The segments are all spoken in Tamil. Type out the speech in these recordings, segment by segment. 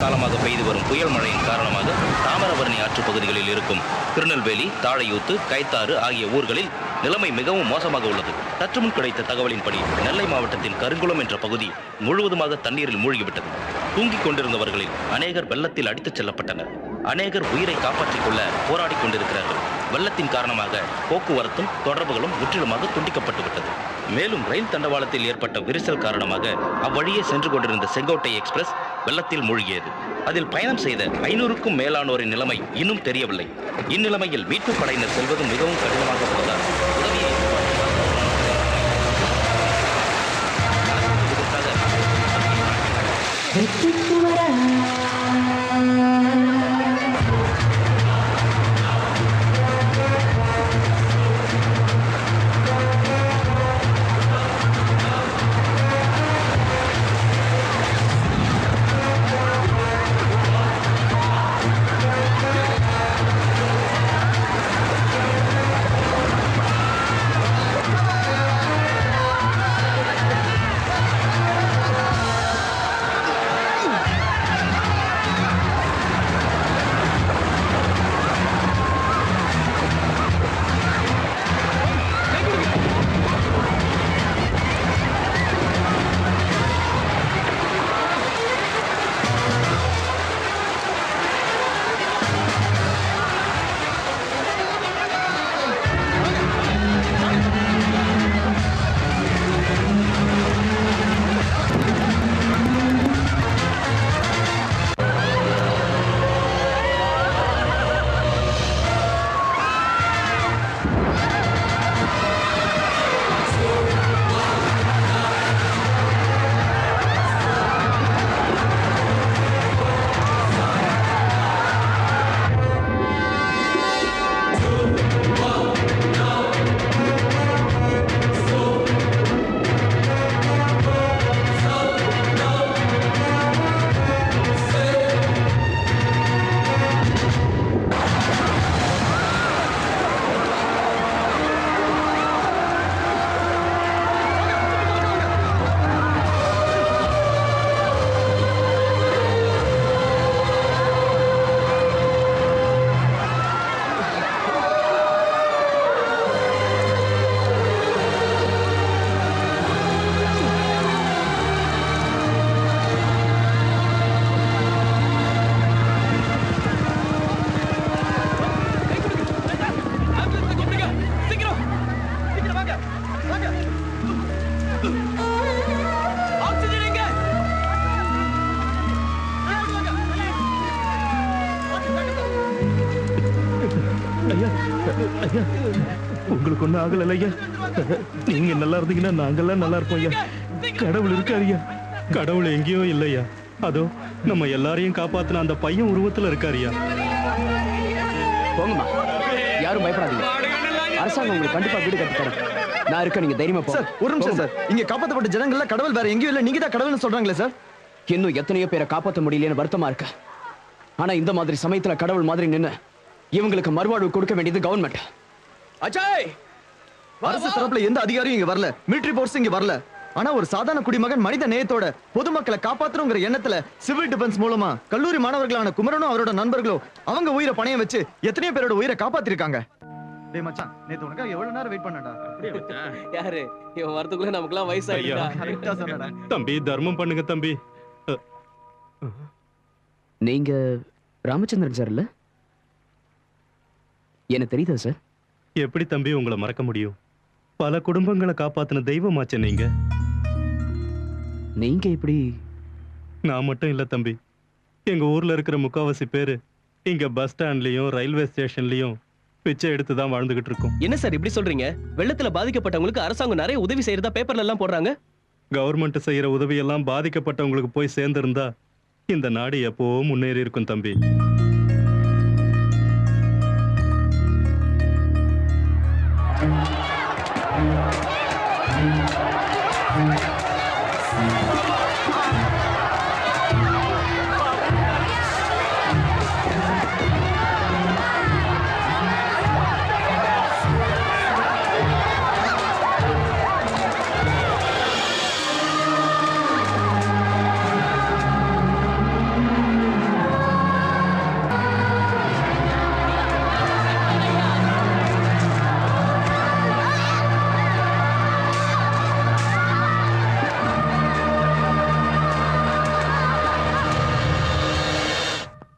காலமாக பெய்து வரும் புயல் மழையின் காரணமாக தாமிரபரணி ஆற்று பகுதிகளில் இருக்கும் திருநெல்வேலி, தாழையூத்து, கைத்தாறு ஆகிய ஊர்களில் நிலைமை மிகவும் மோசமாக உள்ளது. சற்று முன் கிடைத்த தகவலின்படி நெல்லை மாவட்டத்தின் கருங்குளம் என்ற பகுதி முழுவதுமாக தண்ணீரில் மூழ்கிவிட்டது. தூங்கிக் கொண்டிருந்தவர்களில் அநேகர் வெள்ளத்தில் அடித்துச் செல்லப்பட்டனர். அநேகர் உயிரை காப்பாற்றிக் கொள்ள போராடி கொண்டிருக்கிறார்கள். வெள்ளத்தின் காரணமாக போக்குவரத்தும் தொடர்புகளும் முற்றிலுமாக துண்டிக்கப்பட்டுவிட்டது. மேலும் ரயில் தண்டவாளத்தில் ஏற்பட்ட விரிசல் காரணமாக அவ்வழியே சென்று கொண்டிருந்த செங்கோட்டை எக்ஸ்பிரஸ் வெள்ளத்தில் மூழ்கியது. அதில் பயணம் செய்த 500க்கும் மேலானோரின் நிலைமை இன்னும் தெரியவில்லை. இந்நிலைமையில் மீட்பு படையினர் செல்வது மிகவும் கடினமாக உள்ளதால் உதவியை உங்களுக்கு ஒண்ணு ஆகல ஐயா. நீங்க நல்லா இருந்தீங்கன்னா நாங்கெல்லாம் நல்லா இருப்போம் ஐயா. கடவுள் இருக்காரு ஐயா. கடவுள் எங்கேயோ இல்லையா, அதோ நம்ம எல்லாரையும் காப்பாத்தின அந்த பையன் உருவத்துல இருக்காருயா. போங்கம்மா, யாரும் பயப்படாதீங்க. அரசாங்கம் உங்களுக்கு கண்டிப்பா வீடு கட்டி தரும். நான் இருக்க, நீங்க தைரியமா போங்க. சார், ஒரு நிமிஷம் சார். இங்க காப்பாற்றப்பட்ட ஜனங்கள்ல கடவுள் வேற எங்கேயும் இல்ல, நீங்க தான் கடவுள்னு சொல்றாங்களே சார். இன்னும் எத்தனையோ பேரை காப்பாற்ற முடியலன்னு வருத்தமா இருக்கு. ஆனா இந்த மாதிரி சமயத்துல கடவுள் மாதிரி நின்னு இவங்களுக்கு மறுவாழ்வு கொடுக்க வேண்டியது கவர்மெண்ட். அஜய், அரசு தரப்புல எந்த அதிகாரியும் இங்க வரல, மிலிட்டரி போர்ஸ் இங்க வரல. ஆனா ஒரு சாதாரண குடிமகன் மனித நேயத்தோட பொதுமக்களை காப்பாற்றணுங்கிற எண்ணத்துல சிவில் டிஃபென்ஸ் மூலமா கல்லூரி மாணவர்களான குமரனும் அவரோட நண்பர்களும் அவங்க உயிரை பணையம் வச்சு எத்தனையோ பேரோட உயிரை காப்பாத்திருக்காங்க. டேய் மச்சான், நேத்து உனக்கு எவ்வளவு நேரம் வெயிட் பண்ணடா. யாரு இவன் வரதுக்குள்ள நமக்குலாம் வயசாயிடுடா. கரெக்ட்டா சொன்னடா. தம்பி, தர்மம் பண்ணுங்க தம்பி. நீங்க ராமச்சந்திரன் சார் இல்ல? எனக்கு தெரியுதா சார்? எப்படி தம்பி உங்களை மறக்க முடியும்? பல குடும்பங்களை காப்பாத்தின தெய்வமாச்சே நீங்க. நீங்க இப்படி? நான் மட்டும் இல்ல தம்பி, எங்க ஊர்ல இருக்கிற முக்காவாசி பேரு இங்க பஸ் ஸ்டாண்ட்லயும் ரயில்வே ஸ்டேஷன்லயும் பிச்சை எடுத்து தான் வாழ்ந்துகிட்டு இருக்கோம். என்ன சார் இப்படி சொல்றீங்க? வெள்ளத்துல பாதிக்கப்பட்டவங்களுக்கு அரசாங்கம் நிறைய உதவி செய்யறதா பேப்பர்ல எல்லாம் போடுறாங்க. கவர்மெண்ட் செய்யற உதவி எல்லாம் பாதிக்கப்பட்டவங்களுக்கு போய் சேர்ந்திருந்தா இந்த நாடு எப்போ முன்னேறி இருக்கும் தம்பி.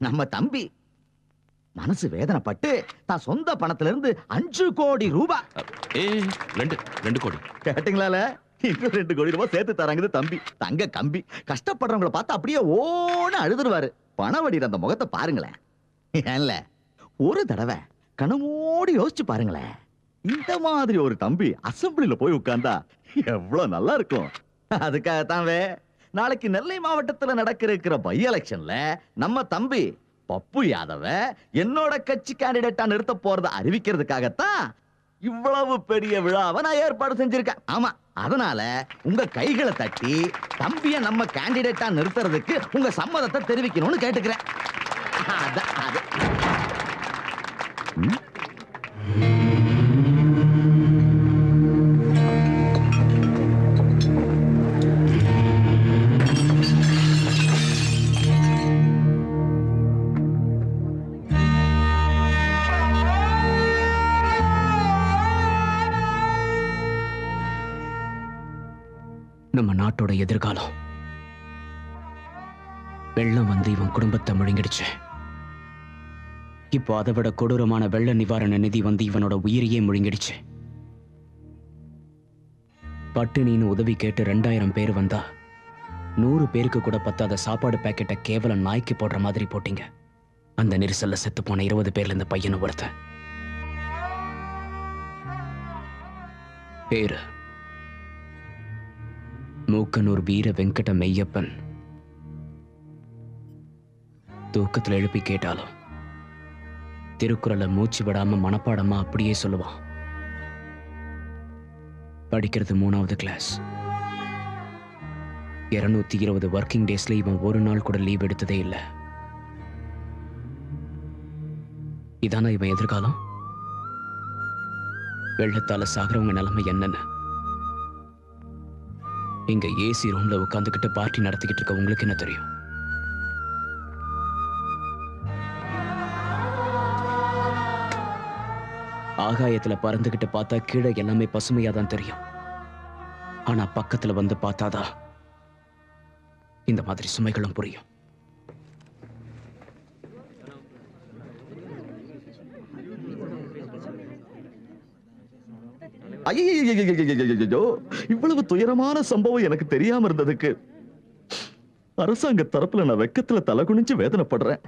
நம்ம தம்பி மனசு வேதனைப்பட்டு தான் சொந்த பணத்துல இருந்து 5 கோடி ரூபாய் ரெண்டு கோடி கேட்டீங்களால இன்னும் 2 கோடி ரூபாய் சேர்த்து தராங்க தம்பி. தங்க கம்பி கஷ்டப்படுறவங்கள பார்த்து அப்படியே ஓன்னு அழுதுருவாரு. பணவடிற அந்த முகத்தை பாருங்களேன். ஏன்ல ஒரு தடவை கனமோடி யோசிச்சு பாருங்களேன். இந்த மாதிரி ஒரு தம்பி அசம்பிளில போய் உட்கார்ந்தா எவ்வளவு நல்லா இருக்கும். அதுக்காகத்தான் நாளைக்கு நெல்லை மாவட்டத்துல நடக்கிற பை எலெக்ஷன்ல நம்ம தம்பி பப்பு யாதவ என்னோட கட்சி கேண்டிடேட்டா நிறுத்த போறத அறிவிக்கிறதுக்காகத்தான் இவ்வளவு பெரிய விழாவை நான் ஏற்பாடு செஞ்சிருக்கேன். ஆமா, அதனால உங்க கைகளை தட்டி தம்பிய நம்ம கேண்டிடேட்டா நிறுத்துறதுக்கு உங்க சம்மதத்தை தெரிவிக்கணும்னு கேட்டுக்கிறேன். நம்ம நாட்டோட எதிர்காலம் வெள்ளம் வந்து இவன் குடும்பத்தை முழுங்கிடுச்சு. இப்போ அதை விட கொடூரமான வெள்ள நிவாரண நிதி வந்து இவனோட உயிரையே முழுங்கிடுச்சு. பட்டினின்னு உதவி கேட்டு 2000 பேர் வந்தா 100 பேருக்கு கூட பத்தாத சாப்பாடு பாக்கெட்டை கேவலம் நாய்க்கு போடுற மாதிரி போட்டீங்க. அந்த நெரிசல்ல செத்து போன 20 பேர்ல இந்த பையனும் ஒருத்தன். பேரு மூக்கனூர் வீர வெங்கட மெய்யப்பன். தூக்கத்துல எழுப்பி கேட்டாலும் திருக்குறளை மூச்சு விடாம மனப்பாடமா அப்படியே சொல்லுவான். படிக்கிறது 3வது கிளாஸ். 220 ஒர்க்கிங் டேஸ்ல இவன் ஒரு நாள் கூட லீவ் எடுத்ததே இல்லை. இதானா இவன் எதிர்காலம்? வெள்ளத்தால சாகிறவங்க நிலைமை என்னன்னு இங்க ஏசி ரூம்ல உட்கார்ந்துகிட்டு பார்ட்டி நடத்திக்கிட்டு இருக்க உங்களுக்கு என்ன தெரியும்? ஆகாயத்துல பறந்துகிட்டு பார்த்தா கீழே எல்லாமே பசுமையா தான் தெரியும். ஆனா பக்கத்துல வந்து பார்த்தாதான் இந்த மாதிரி சுமைகளும் புரியும். ஐயோ, இவ்வளவு துயரமான சம்பவம் எனக்கு தெரியாம இருந்ததுக்கு அரசாங்க தரப்புல நான் வெக்கத்துல தலை குனிஞ்சு வேதனைப்படுறேன்.